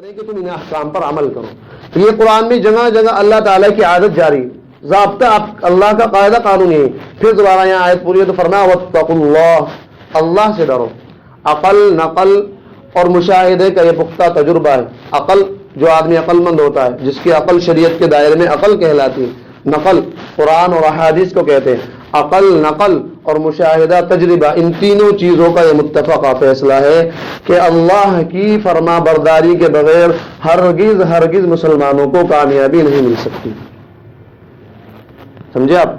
کریں کہ تم ان احکام پر عمل کرو. تو یہ قرآن میں جگہ جگہ اللہ تعالیٰ کی عادت جاری, ضابطہ اللہ کا قاعدہ قانون ہے. پھر دوبارہ یہاں آیت پوری ہے تو فرمایا واتقوا اللہ, اللہ سے ڈرو. عقل, نقل اور مشاہدے کا یہ پختہ تجربہ ہے. عقل جو آدمی عقل مند ہوتا ہے, جس کی عقل شریعت کے دائرے میں عقل کہلاتی ہے. نقل قرآن اور احادیث کو کہتے ہیں. عقل, نقل اور مشاہدہ تجربہ, ان تینوں چیزوں کا یہ متفقہ فیصلہ ہے کہ اللہ کی فرما برداری کے بغیر ہرگز مسلمانوں کو کامیابی نہیں مل سکتی. سمجھے آپ؟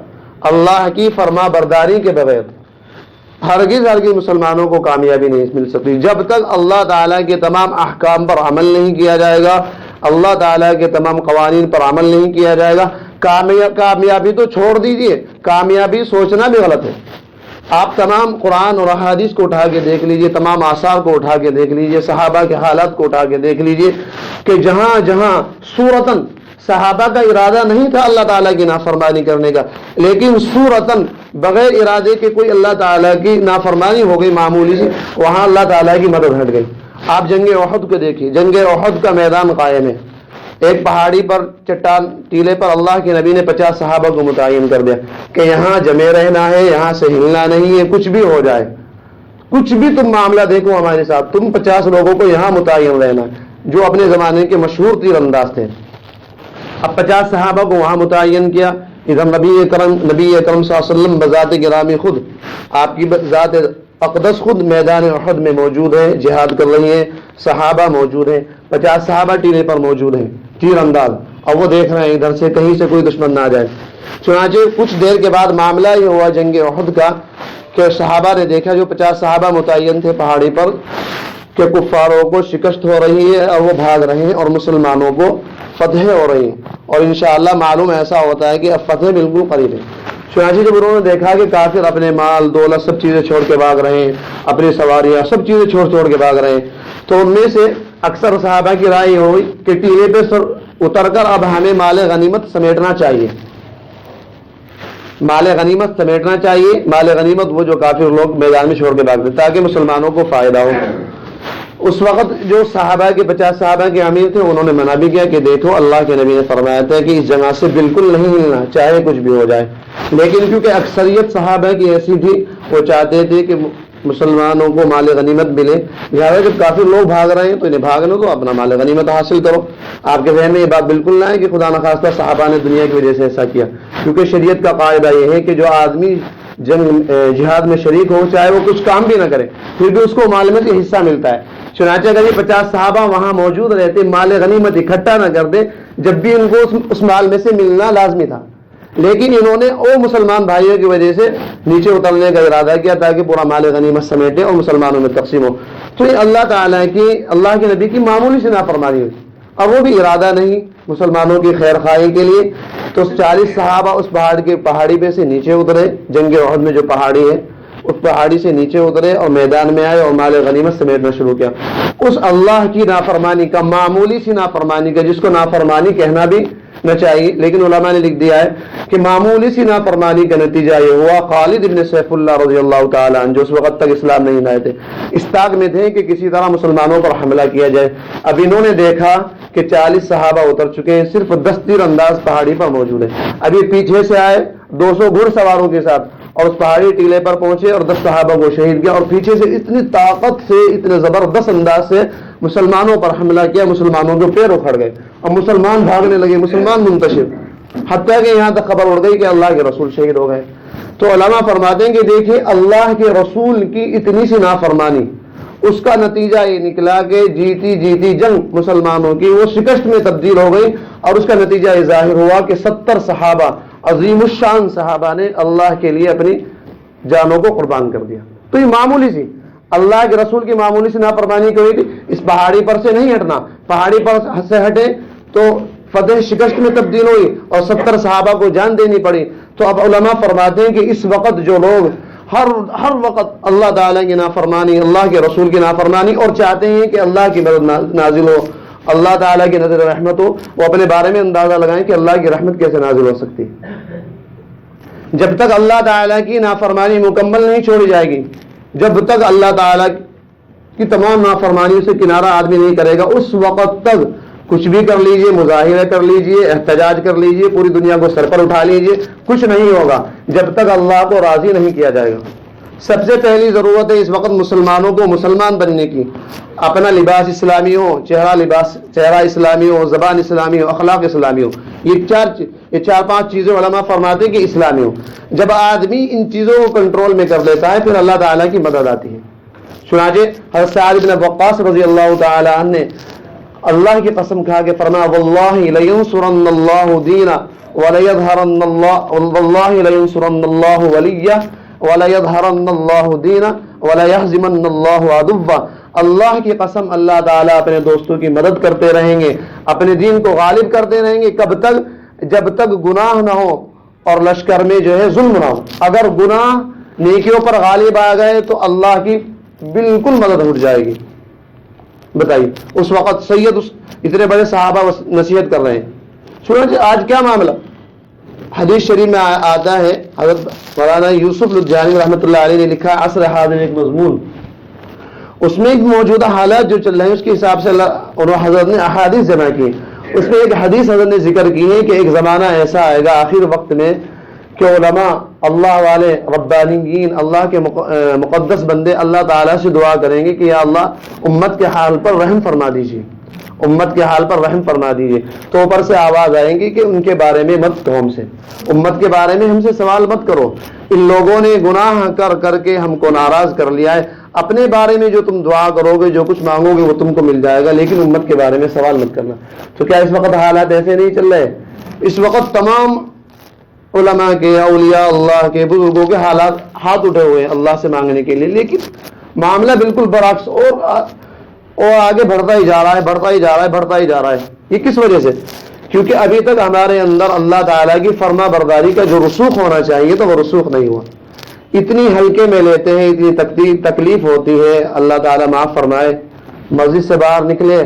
اللہ کی فرما برداری کے بغیر ہرگز مسلمانوں کو کامیابی نہیں مل سکتی. جب تک اللہ تعالیٰ کے تمام احکام پر عمل نہیں کیا جائے گا, اللہ تعالیٰ کے تمام قوانین پر عمل نہیں کیا جائے گا, کامیابی تو چھوڑ دیجئے, کامیابی سوچنا بھی غلط ہے. آپ تمام قرآن اور احادیث کو اٹھا کے دیکھ لیجئے, تمام آثار کو اٹھا کے دیکھ لیجئے, صحابہ کے حالات کو اٹھا کے دیکھ لیجئے کہ جہاں جہاں صورتاً صحابہ کا ارادہ نہیں تھا اللہ تعالیٰ کی نافرمانی کرنے کا, لیکن صورتاً بغیر ارادے کے کوئی اللہ تعالیٰ کی نافرمانی ہو گئی معمولی سی, وہاں اللہ تعالیٰ کی مدد ہٹ گئی. آپ جنگ احد کو دیکھیے, جنگ احد کا میدان قائم ہے. ایک پہاڑی پر چٹان ٹیلے پر اللہ کے نبی نے 50 صحابہ کو متعین کر دیا کہ یہاں جمے رہنا ہے, یہاں سے ہلنا نہیں ہے, کچھ بھی ہو جائے, کچھ بھی تم معاملہ دیکھو ہمارے ساتھ, تم 50 لوگوں کو یہاں متعین رہنا, جو اپنے زمانے کے مشہور تیر انداز تھے. اب 50 صحابہ کو وہاں متعین کیا. ادھر نبی اکرم صلی اللہ علیہ وسلم بذات گرامی خود, آپ کی ذات اقدس خود میدان احد میں موجود ہے, جہاد کر رہی ہیں, صحابہ موجود ہیں, 50 صحابہ ٹیلے پر موجود ہیں, تیر انداز, اور وہ دیکھ رہے ہیں ادھر سے کہیں سے کوئی دشمن نہ آ جائے. چنانچہ کچھ دیر کے بعد معاملہ یہ ہوا جنگ احد کا کہ صحابہ نے دیکھا, جو 50 صحابہ متعین تھے پہاڑی پر, کہ کفاروں کو شکست ہو رہی ہے اور وہ بھاگ رہے ہیں اور مسلمانوں کو فتح ہو رہی ہیں, اور انشاءاللہ معلوم ایسا ہوتا ہے کہ اب فتح بالکل قریب ہے. چنانچہ جب انہوں نے دیکھا کہ کافر اپنے مال دولت سب چیزیں چھوڑ کے بھاگ رہے ہیں, اپنی سواریاں سب چیزیں چھوڑ کے بھاگ رہے ہیں, تو ان میں سے اکثر صحابہ کی رائے ہوئی کہ ٹیلے پہ سر اتر کر اب ہمیں مال غنیمت سمیٹنا چاہیے, مال غنیمت سمیٹنا چاہیے. مال غنیمت وہ جو کافر لوگ میدان میں چھوڑ کے بھاگتے تاکہ مسلمانوں کو فائدہ ہو. اس وقت جو صحابہ کے 50 صحابہ کے امیر تھے, انہوں نے منع بھی کیا کہ دیکھو اللہ کے نبی نے فرمایا تھا کہ اس جگہ سے بالکل نہیں ہلنا, چاہے کچھ بھی ہو جائے. لیکن کیونکہ اکثریت صحابہ کی ایسی تھی, وہ چاہتے تھے کہ مسلمانوں کو مال غنیمت ملے, لہٰذا جب کافی لوگ بھاگ رہے ہیں تو انہیں بھاگنے دو, اپنا مال غنیمت حاصل کرو. آپ کے ذہن میں یہ بات بالکل نہ ہے کہ خدا نخواستہ صحابہ نے دنیا کی وجہ سے ایسا کیا, کیونکہ شریعت کا قاعدہ یہ ہے کہ جو آدمی جہاد میں شریک ہو, چاہے وہ کچھ کام بھی نہ کرے, پھر بھی اس کو مال میں سے حصہ ملتا ہے. چنانچہ اگر یہ 50 صحابہ وہاں موجود رہتے, مال غنیمت اکٹھا نہ کر دے, جب بھی ان کو اس مال میں سے ملنا لازمی تھا, لیکن انہوں نے او مسلمان بھائیوں کی وجہ سے نیچے اترنے کا ارادہ کیا تاکہ پورا مال غنیمت سمیٹے اور مسلمانوں میں تقسیم ہو. تو یہ اللہ تعالیٰ کی, اللہ کے نبی کی معمولی سے نافرمانی ہوئی, اور وہ بھی ارادہ نہیں مسلمانوں کی خیر خواہی کے لیے. تو 40 صحابہ اس پہاڑی پہ سے نیچے اترے, جنگ احد میں جو پہاڑی ہے اس پہاڑی سے نیچے اترے اور میدان میں آئے اور مال غنیمت سمیٹنا شروع کیا. اس اللہ کی نافرمانی کا, معمولی سی نافرمانی کا, جس کو نافرمانی کہنا بھی نہ چاہیے, لیکن علماء نے لکھ دیا ہے کہ معمولی سی نافرمانی کا نتیجہ یہ ہوا خالد ابن سیف اللہ رضی اللہ تعالیٰ عنہ, جو اس وقت تک اسلام نہیں لائے تھے, اس طاق میں تھے کہ کسی طرح مسلمانوں پر حملہ کیا جائے. اب انہوں نے دیکھا کہ 40 صحابہ اتر چکے ہیں, صرف 10 تیر انداز پہاڑی پر موجود ہیں. ابھی پیچھے سے آئے 200 گھڑ سواروں کے ساتھ اور اس پہاڑی ٹیلے پر پہنچے اور 10 صحابہ کو شہید کیا, اور پیچھے سے اتنی طاقت سے, اتنے زبردست انداز سے مسلمانوں پر حملہ کیا, مسلمانوں کے پیر اکھڑ گئے اور مسلمان بھاگنے لگے, مسلمان منتشر, حتیٰ کہ یہاں تک خبر اڑ گئی کہ اللہ کے رسول شہید ہو گئے. تو علماء فرماتے ہیں کہ دیکھیے اللہ کے رسول کی اتنی سی نافرمانی, اس کا نتیجہ یہ نکلا کہ جیتی جنگ مسلمانوں کی وہ شکست میں تبدیل ہو گئی, اور اس کا نتیجہ یہ ظاہر ہوا کہ 70 صحابہ, عظیم الشان صحابہ نے اللہ کے لیے اپنی جانوں کو قربان کر دیا. تو یہ معمولی سی اللہ کے رسول کی معمولی سی نافرمانی ہوئی تھی. اس پہاڑی پر سے نہیں ہٹنا, پہاڑی پر سے ہٹے تو فتح شکست میں تبدیل ہوئی اور 70 صحابہ کو جان دینی پڑی. تو اب علماء فرماتے ہیں کہ اس وقت جو لوگ ہر وقت اللہ تعالیٰ کی نافرمانی, اللہ کے رسول کی نافرمانی, اور چاہتے ہیں کہ اللہ کی مدد نازل ہو, اللہ تعالیٰ کی نظر رحمت ہو, وہ اپنے بارے میں اندازہ لگائیں کہ اللہ کی رحمت کیسے نازل ہو سکتی. جب تک اللہ تعالیٰ کی نافرمانی مکمل نہیں چھوڑی جائے گی, جب تک اللہ تعالیٰ کہ تمام نافرمانیوں سے کنارہ آدمی نہیں کرے گا، اس وقت تک کچھ بھی کر لیجئے، مظاہرے کر لیجئے، احتجاج کر لیجئے، پوری دنیا کو سر پر اٹھا لیجئے، کچھ نہیں ہوگا جب تک اللہ کو راضی نہیں کیا جائے گا۔ سب سے پہلی ضرورت ہے اس وقت مسلمانوں کو مسلمان بننے کی، اپنا لباس اسلامی ہو، چہرہ اسلامی ہو، زبان اسلامی ہو، اخلاق اسلامی ہو۔ یہ چار پانچ چیزیں علماء فرماتے ہیں کہ اسلامی ہو۔ جب آدمی ان چیزوں کو کنٹرول میں کر لیتا ہے پھر اللہ تعالیٰ کی مدد آتی ہے۔ چنانچہ حضرت سعد بن وقاص رضی اللہ تعالی عنہ نے اللہ کی قسم کھا کے فرمایا واللہ لینصرن اللہ دینا ولیظہرن اللہ واللہ لینصرن اللہ ولیہ ولیظہرن اللہ دینا ولیہزمن اللہ عدوہ، اللہ کی قسم اللہ تعالیٰ اپنے دوستوں کی مدد کرتے رہیں گے، اپنے دین کو غالب کرتے رہیں گے۔ کب تک؟ جب تک گناہ نہ ہو اور لشکر میں جو ہے ظلم نہ ہو۔ اگر گناہ نیکیوں پر غالب آ گئے تو اللہ کی بالکل مدد اٹھ جائے گی۔ بتائیے اس وقت سید اتنے بڑے صحابہ نصیحت کر رہے ہیں۔ سنو آج کیا معاملہ؟ حدیث شریف میں آتا ہے، حضرت مولانا یوسف لدھیانی رحمۃ اللہ علیہ نے لکھا عصر حاضر ایک مضمون، اس میں ایک موجودہ حالات جو چل رہے ہیں اس کے حساب سے حضرت نے احادیث جمع کی۔ اس میں ایک حدیث حضرت نے ذکر کی ہے کہ ایک زمانہ ایسا آئے گا آخر وقت میں کہ علماء، اللہ والے، ربانیین، اللہ کے مقدس بندے اللہ تعالیٰ سے دعا کریں گے کہ یا اللہ امت کے حال پر رحم فرما دیجیے، امت کے حال پر رحم فرما دیجیے۔ تو اوپر سے آواز آئیں گی کہ ان کے بارے میں مت کہو، ہم سے امت کے بارے میں ہم سے سوال مت کرو، ان لوگوں نے گناہ کر کر کے ہم کو ناراض کر لیا ہے، اپنے بارے میں جو تم دعا کرو گے، جو کچھ مانگو گے وہ تم کو مل جائے گا، لیکن امت کے بارے میں سوال مت کرنا۔ تو کیا اس وقت حالات ایسے نہیں چل رہے؟ اس وقت تمام علماء کے، اولیاء اللہ کے، بزرگوں کے حالات ہاتھ اٹھے ہوئے ہیں اللہ سے مانگنے کے لیے، لیکن معاملہ بالکل برعکس اور آگے بڑھتا ہی جا رہا ہے، بڑھتا ہی جا رہا ہے، بڑھتا ہی جا رہا ہے۔ یہ کس وجہ سے؟ کیونکہ ابھی تک ہمارے اندر اللہ تعالیٰ کی فرما برداری کا جو رسوخ ہونا چاہیے تو وہ رسوخ نہیں ہوا۔ اتنی ہلکے میں لیتے ہیں، اتنی تکلیف ہوتی ہے، اللہ تعالیٰ معاف فرمائے۔ مسجد سے باہر نکلے،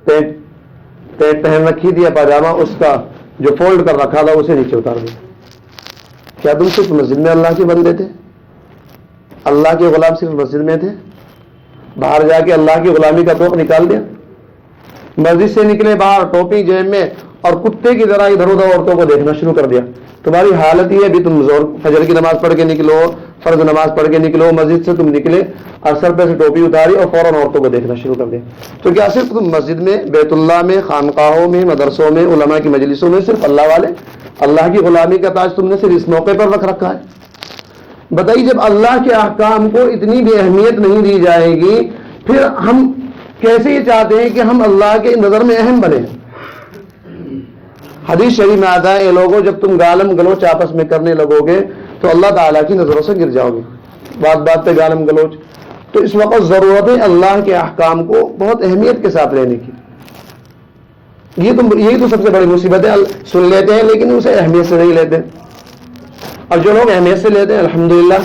پینٹ پہن رکھی تھی یا پاجامہ، اس کا جو فولڈ کر رکھا تھا اسے نیچے اتار دیا۔ کیا تم صرف مسجد میں اللہ کے بندے تھے؟ اللہ کے غلام صرف مسجد میں تھے؟ باہر جا کے اللہ کی غلامی کا توق نکال دیا؟ مسجد سے نکلے باہر ٹوپی جیب میں اور کتے کی طرح ادھر ادھر عورتوں کو دیکھنا شروع کر دیا۔ تمہاری حالت یہ ہے، ابھی تم فجر کی نماز پڑھ کے نکلو، فرض نماز پڑھ کے نکلو، مسجد سے تم نکلے اور سر پہ سے ٹوپی اتاری اور فوراً عورتوں کو دیکھنا شروع کر دیا۔ تو کیا صرف تم مسجد میں، بیت اللہ میں، خانقاہوں میں، مدرسوں میں، علماء کی مجلسوں میں صرف اللہ والے، اللہ کی غلامی کا تاج تم نے صرف اس موقع پر رکھ رکھا ہے؟ بتائیے جب اللہ کے احکام کو اتنی بھی اہمیت نہیں دی جائے گی پھر ہم کیسے یہ چاہتے ہیں کہ ہم اللہ کے نظر میں اہم بنے؟ حدیث شریف میں آتا ہے اے لوگوں جب تم گالم گلوچ آپس میں کرنے لگو گے تو اللہ تعالیٰ کی نظروں سے گر جاؤ گے، بات بات پہ گالم گلوچ۔ تو اس وقت ضرورت ہے اللہ کے احکام کو بہت اہمیت کے ساتھ لینے کی۔ یہی تو سب سے بڑی مصیبت ہے، سن لیتے ہیں لیکن اسے اہمیت سے نہیں لیتے، اور جو لوگ اہمیت سے لیتے ہیں الحمدللہ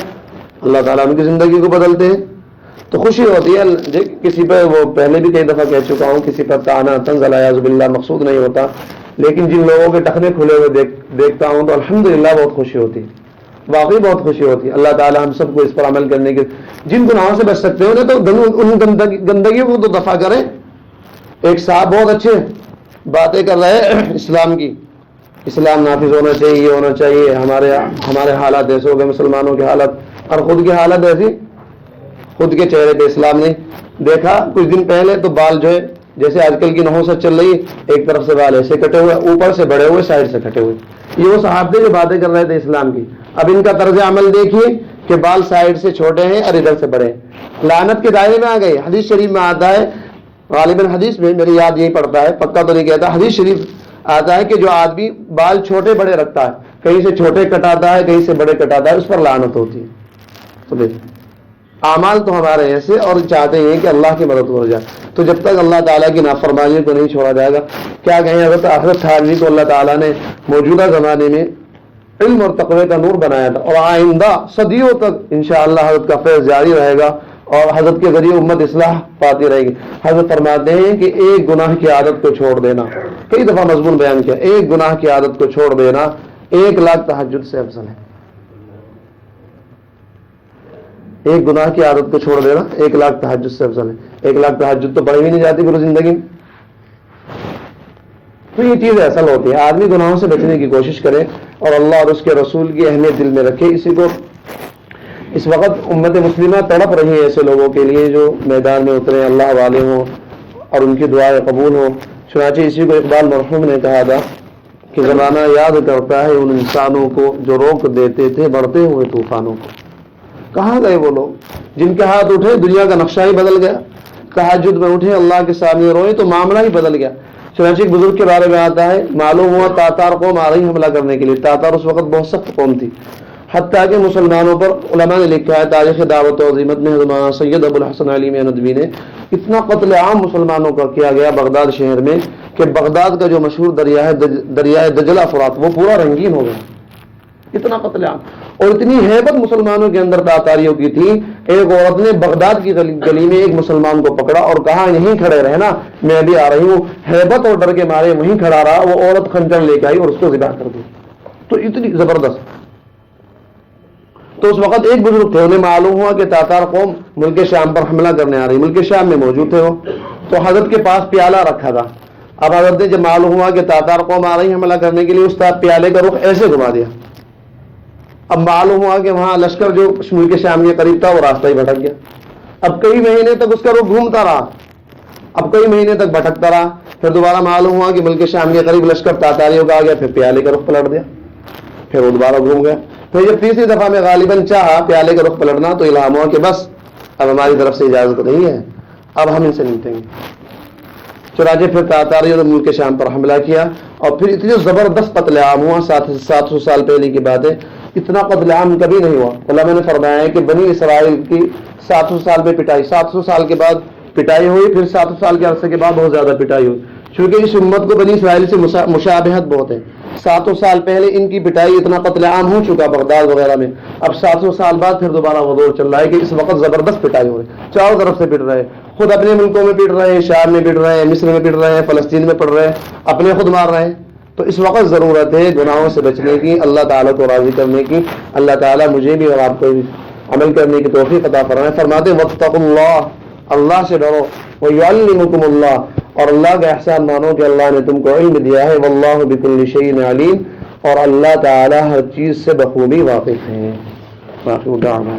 اللہ تعالیٰ ان کی زندگی کو بدلتے ہیں۔ تو خوشی ہوتی ہے کسی پہ، وہ پہلے بھی کئی دفعہ کہہ چکا ہوں، کسی پر طعنہ طنز الیاذ باللہ مقصود نہیں ہوتا، لیکن جن لوگوں کے ٹخنے کھلے ہوئے دیکھتا ہوں تو الحمدللہ بہت خوشی ہوتی ہے، واقعی بہت خوشی ہوتی ہے۔ اللہ تعالیٰ ہم سب کو اس پر عمل کرنے کے، جن گناہوں سے بچ سکتے ہیں تو ان گندگیوں کو تو دفع کریں۔ ایک صاحب بہت اچھے باتیں کر رہے ہیں اسلام کی، اسلام نافذ ہونا چاہیے، یہ ہونا چاہیے، ہمارے حالات ایسے ہو گئے، مسلمانوں کے حالت، اور خود کی حالت ایسی، خود کے چہرے پہ اسلام نہیں دیکھا۔ کچھ دن پہلے تو بال جو ہے جیسے آج کل کی نحوست چل رہی، ایک طرف سے بال ایسے کٹے ہوئے، اوپر سے بڑے ہوئے، سائڈ سے کٹے ہوئے، یہ وہ صحابہ جو باتیں کر رہے تھے اسلام کی۔ اب ان کا طرز عمل دیکھیے کہ بال سائڈ سے چھوٹے ہیں اور ادھر سے بڑے ہیں، لعنت کے دائرے میں آ گئے۔ حدیث شریف میں آتا ہے، غالباً حدیث میں میری یاد یہی پڑتا ہے، پکا تو نہیں کہتا، حدیث شریف آتا ہے کہ جو آدمی بال چھوٹے بڑے رکھتا ہے، کہیں سے چھوٹے کٹاتا ہے کہیں سے بڑے کٹاتا ہے، اس پر لعنت ہوتی ہے۔ تو دیکھیں اعمال تو ہمارے ایسے، اور چاہتے ہیں کہ اللہ کی مدد ہو جائے، تو جب تک اللہ تعالیٰ کی نافرمانی کو نہیں چھوڑا جائے گا، کیا کہیں حضرت تھانوی کو اللہ تعالیٰ نے موجودہ زمانے میں علم اور تقوی کا نور بنایا تھا، اور آئندہ صدیوں تک انشاءاللہ حضرت کا فیض جاری رہے گا اور حضرت کے ذریعے امت اصلاح پاتی رہے گی۔ حضرت فرماتے ہیں کہ ایک گناہ کی عادت کو چھوڑ دینا، کئی دفعہ مضمون بیان کیا، ایک گناہ کی عادت کو چھوڑ دینا 1,00,000 تہجد سے افضل ہے۔ ایک گناہ کی عادت کو چھوڑ دینا 1,00,000 تہجد سے افضل ہے. 1,00,000 تہجد تو پڑھی بھی نہیں جاتی پوری زندگی میں. تو یہ چیز اصل ہوتی ہے. آدمی گناہوں سے بچنے کی کوشش کرے اور اللہ اور اس کے رسول کی اہمیت دل میں رکھے. اسی کو اس وقت امت مسلمہ تڑپ رہی ہے ایسے لوگوں کے لیے جو میدان میں اترے, اللہ والے ہوں اور ان کی دعائیں قبول ہوں. چنانچہ اسی کو اقبال مرحوم نے کہا تھا کہ زمانہ یاد کرتا ہے ان انسانوں کو جو روک دیتے تھے بڑھتے ہوئے طوفانوں کو. کہاں گئے وہ لوگ جن کے ہاتھ اٹھے دنیا کا نقشہ ہی بدل گیا, تہجد میں اٹھے اللہ کے سامنے روئے تو معاملہ ہی بدل گیا. چنانچہ ایک بزرگ کے بارے میں آتا ہے معلوم ہوا تاتار قوم آ رہی حملہ کرنے کے لیے. تاتار اس وقت بہت سخت قوم تھی, حتیٰ کہ مسلمانوں پر علماء نے لکھا ہے تاریخ دعوت و عظیمت میں حضرت سید ابو الحسن علی ندوی نے اتنا قتل عام مسلمانوں کا کیا گیا بغداد شہر میں کہ بغداد کا جو مشہور دریائے دجلہ فرات وہ پورا رنگین ہو گیا. اتنا قتل عام اور اتنی ہیبت مسلمانوں کے اندر تاتاریوں کی تھی. ایک عورت نے بغداد کی گلی میں ایک مسلمان کو پکڑا اور کہا یہیں کھڑے رہنا میں بھی آ رہی ہوں. ہیبت اور ڈر کے مارے وہیں کھڑا رہا. وہ عورت خنجر لے کے آئی اور اس کو ذبح کر دی. تو اتنی زبردست. تو اس وقت ایک بزرگ تھے, انہیں معلوم ہوا کہ تاتار قوم ملک شام پر حملہ کرنے آ رہی. ملک شام میں موجود تھے وہ, تو حضرت کے پاس پیالہ رکھا تھا. اب حضرت نے جب معلوم ہوا کہ تاتار قوم آ رہی حملہ کرنے کے لیے, اس پیالے کا رخ ایسے گھما دیا. اب معلوم ہوا کہ وہاں لشکر جو ملک شام کے قریب تھا وہ راستہ ہی بھٹک گیا. اب کئی مہینے تک اس کا رخ گھومتا رہا, اب کئی مہینے تک بھٹکتا رہا. پھر دوبارہ معلوم ہوا کہ ملک شام کے قریب لشکر تاتاریوں کا آ گیا. پھر پیالے کا رخ پلٹ دیا, پھر وہ دوبارہ گھوم گیا. پھر جب تیسری دفعہ میں غالباً چاہا پیالے کا رخ پلٹنا تو الہام ہوا کہ بس اب ہماری طرف سے اجازت نہیں ہے, اب ہم ان سے نمٹیں گے. چنانچہ پھر تاتاریوں نے ملک شام پر حملہ کیا اور پھر اتنی زبردست قتل عام ہوا. 700 سال پہلے کی بات ہے, اتنا قتل عام کبھی نہیں ہوا. علماء نے فرمایا ہے کہ بنی اسرائیل کی 700 سال میں پٹائی, 700 سال کے بعد پٹائی ہوئی, پھر 700 سال کے عرصے کے بعد بہت زیادہ پٹائی ہوئی. چونکہ اس امت کو بنی اسرائیل سے مشابہت بہت ہے. 700 سال پہلے ان کی پٹائی اتنا قتل عام ہو چکا بغداد وغیرہ میں. اب 700 سال بعد پھر دوبارہ وہ دور چل رہا ہے کہ اس وقت زبردست پٹائی ہو رہی ہے, چاروں طرف سے پٹ رہے ہیں. خود اپنے ملکوں میں پٹ رہے ہیں, شام میں پٹ رہے ہیں, مصر میں پٹ رہے ہیں, فلسطین میں پٹ رہے ہیں, اپنے خود مار رہے ہیں. تو اس وقت ضرورت ہے گناہوں سے بچنے کی, اللہ تعالیٰ کو راضی کرنے کی. اللہ تعالیٰ مجھے بھی اور آپ کو بھی عمل کرنے کی توفیق عطا فرمائے. فرماتے واتقوا اللہ, اللہ سے ڈرو, ویعلمکم اللہ, اور اللہ کا احسان مانو کہ اللہ نے تم کو علم دیا ہے. واللہ بکل شیء علیم, اور اللہ تعالیٰ ہر چیز سے بخوبی واقف ہے. باقی دعوانا